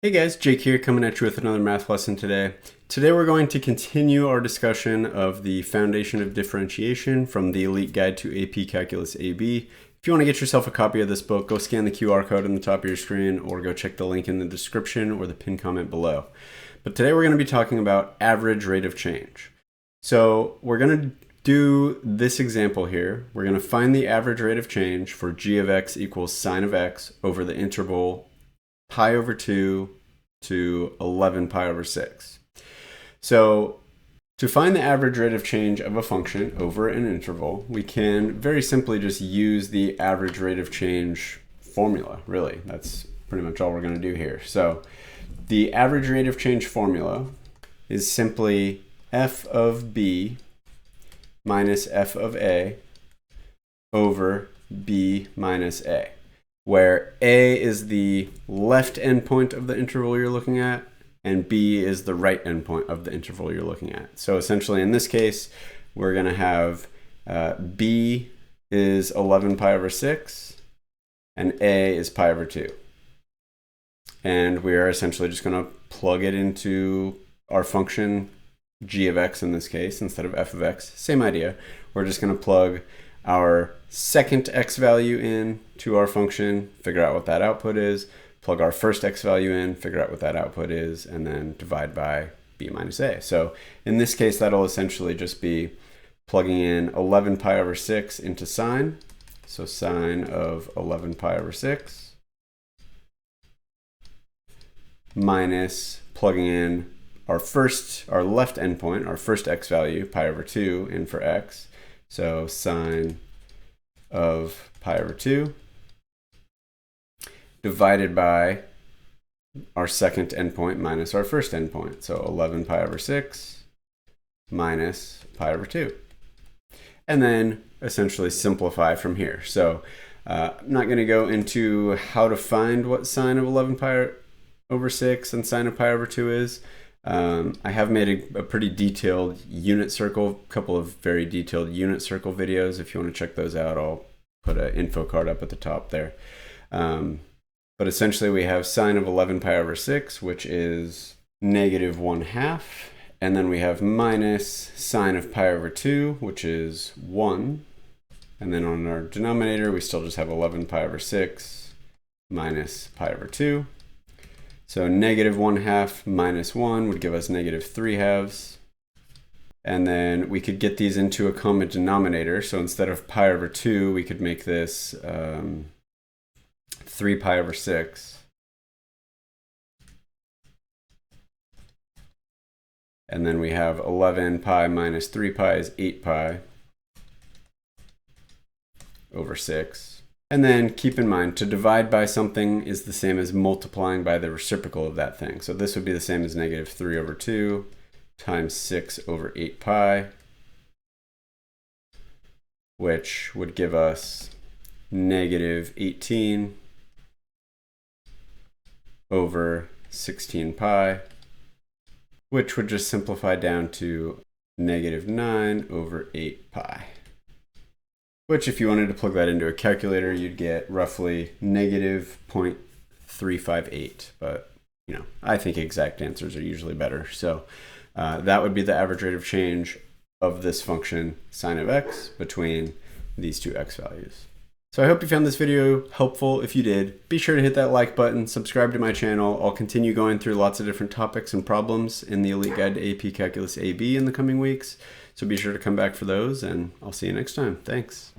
Hey guys, Jake here coming at you with another math lesson today. Today we're going to continue our discussion of the foundation of differentiation from the Elite Guide to AP Calculus AB. If you want to get yourself a copy of this book, go scan the QR code on the top of your screen or go check the link in the description or the pinned comment below. But today we're going to be talking about average rate of change. So we're going to do this example here. We're going to find the average rate of change for g of x equals sine of x over the interval pi over 2 to 11 pi over 6. So to find the average rate of change of a function over an interval, we can very simply just use the average rate of change formula, really. That's pretty much all we're going to do here. So the average rate of change formula is simply f of b minus f of a over b minus a, where a is the left endpoint of the interval you're looking at, and b is the right endpoint of the interval you're looking at. So essentially in this case, we're going to have b is 11 pi over 6, and a is pi over 2. And we are essentially just going to plug it into our function g of x in this case, instead of f of x. Same idea. We're just going to plug our second x value in to our function, figure out what that output is, plug our first x value in, figure out what that output is, and then divide by b minus a. So in this case, that'll essentially just be plugging in 11 pi over 6 into sine. So sine of 11 pi over 6 minus plugging in our left endpoint, our first x value, pi over 2, in for x. So sine of pi over 2 divided by our second endpoint minus our first endpoint. So 11 pi over 6 minus pi over 2. And then essentially simplify from here. So I'm not going to go into how to find what sine of 11 pi over 6 and sine of pi over 2 is. I have made a pretty detailed unit circle, a couple of very detailed unit circle videos. If you want to check those out, I'll put an info card up at the top there. But essentially we have sine of 11 pi over 6, which is negative 1/2. And then we have minus sine of pi over 2, which is 1. And then on our denominator, we still just have 11 pi over 6 minus pi over 2. So negative 1/2 minus 1 would give us negative 3/2. And then we could get these into a common denominator. So instead of pi over 2, we could make this 3 pi over 6. And then we have 11 pi minus 3 pi is 8 pi over 6. And then keep in mind, to divide by something is the same as multiplying by the reciprocal of that thing. So this would be the same as negative 3 over 2 times 6 over 8 pi, which would give us negative 18 over 16 pi, which would just simplify down to negative 9 over 8 pi. Which, if you wanted to plug that into a calculator, you'd get roughly negative 0.358. But, I think exact answers are usually better. So that would be the average rate of change of this function, sine of x, between these two x values. So I hope you found this video helpful. If you did, be sure to hit that like button, subscribe to my channel. I'll continue going through lots of different topics and problems in the Elite Guide to AP Calculus AB in the coming weeks. So be sure to come back for those, and I'll see you next time. Thanks.